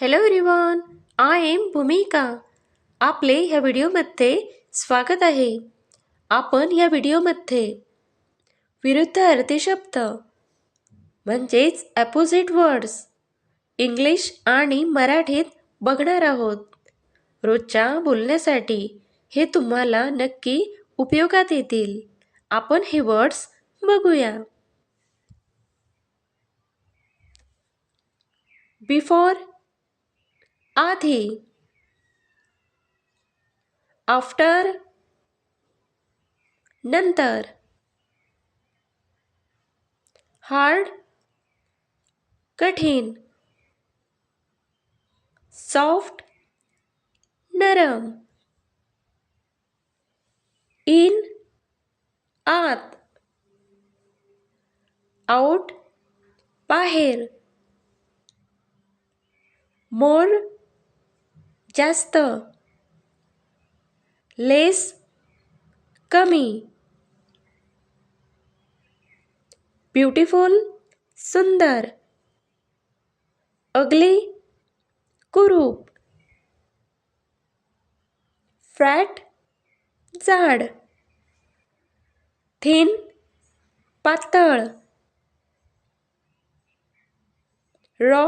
Hello everyone, I am भूमिका. आपले ह्या व्हिडिओमध्ये स्वागत आहे. आपण या व्हिडिओमध्ये विरुद्ध अर्थी शब्द म्हणजेच अपोजिट वर्ड्स इंग्लिश आणि मराठीत बघणार आहोत. रोजच्या बोलण्यासाठी हे तुम्हाला नक्की उपयोगात येतील. आपण हे वर्ड्स बघूया. बिफोर आधी, आफ्टर नंतर, हार्ड कठीण, सॉफ्ट नरम, इन आत, आउट बाहेर, मोर जास्त, लेस कमी, ब्युटिफुल सुंदर, अगली कुरूप, फॅट जाड, थिन पातळ, रॉ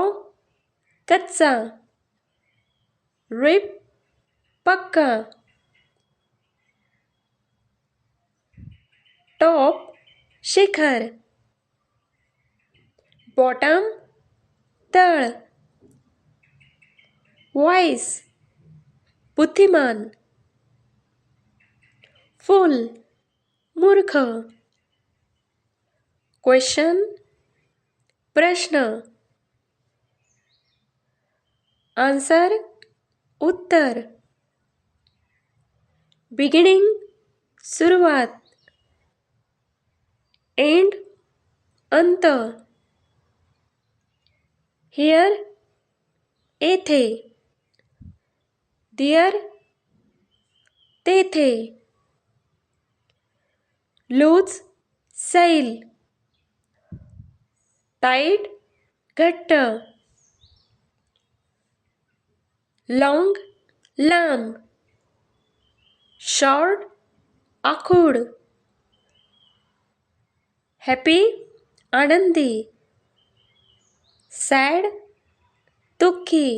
कच्चा, रिप पक्का, टॉप शिखर, बॉटम तळ, वाईस बुद्धिमान, फुल मूर्ख, क्वेश्चन प्रश्न, आन्सर उत्तर, बिगिनिंग सुरुवात, एंड अंत, हिअर येथे, देअर तेथे, लूज सैल, टाईट घट्ट, लॉंग लांब, शॉर्ट आखूड, हॅपी आनंदी, सॅड दुःखी,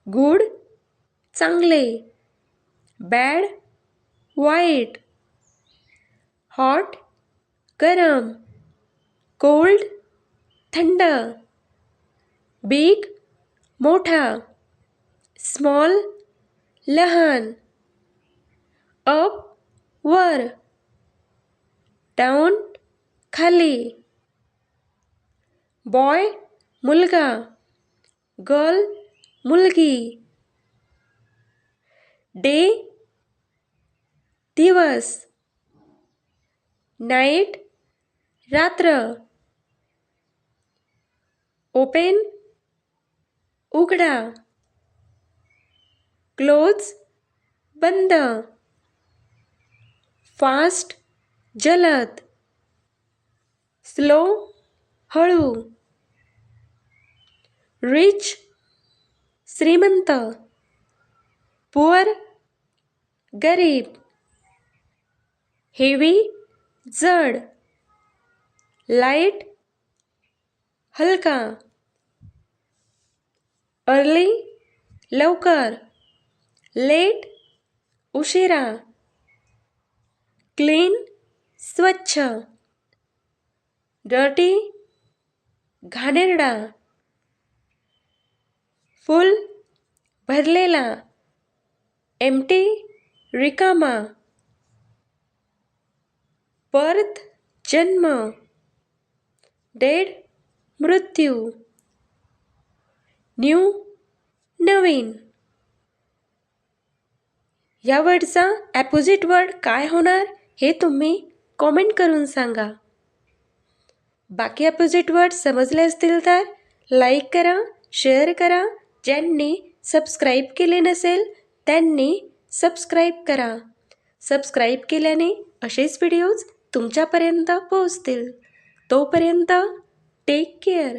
गुड चांगले, बॅड वाईट, हॉट गरम, कोल्ड थंड, बिग मोठा, स्मॉल लहान, अप वर, डाऊन खाली, बॉय मुलगा, गर्ल मुलगी, डे दिवस, नाईट रात्र, ओपेन उघडा, क्लोज बंद, फास्ट जलद, स्लो हळू, रिच श्रीमंत, पुअर गरीब, हेवी जड, लाईट हलका, अर्ली लवकर, लेट उशिरा, क्लीन स्वच्छ, डर्टी घाणेरडा, फुल भरलेला, एम्प्टी रिकामा, बर्थ जन्म, डेड मृत्यू, न्यू नवीन. या वर्डचा ॲपोजिट वर्ड काय होणार हे तुम्ही कॉमेंट करून सांगा. बाकी अपोजिट वर्ड समजले असतील तर लाईक करा, शेअर करा. ज्यांनी सबस्क्राईब केले नसेल त्यांनी सबस्क्राईब करा. सबस्क्राईब केल्याने असेच व्हिडिओज तुमच्यापर्यंत पोहोचतील. तोपर्यंत टेक केअर.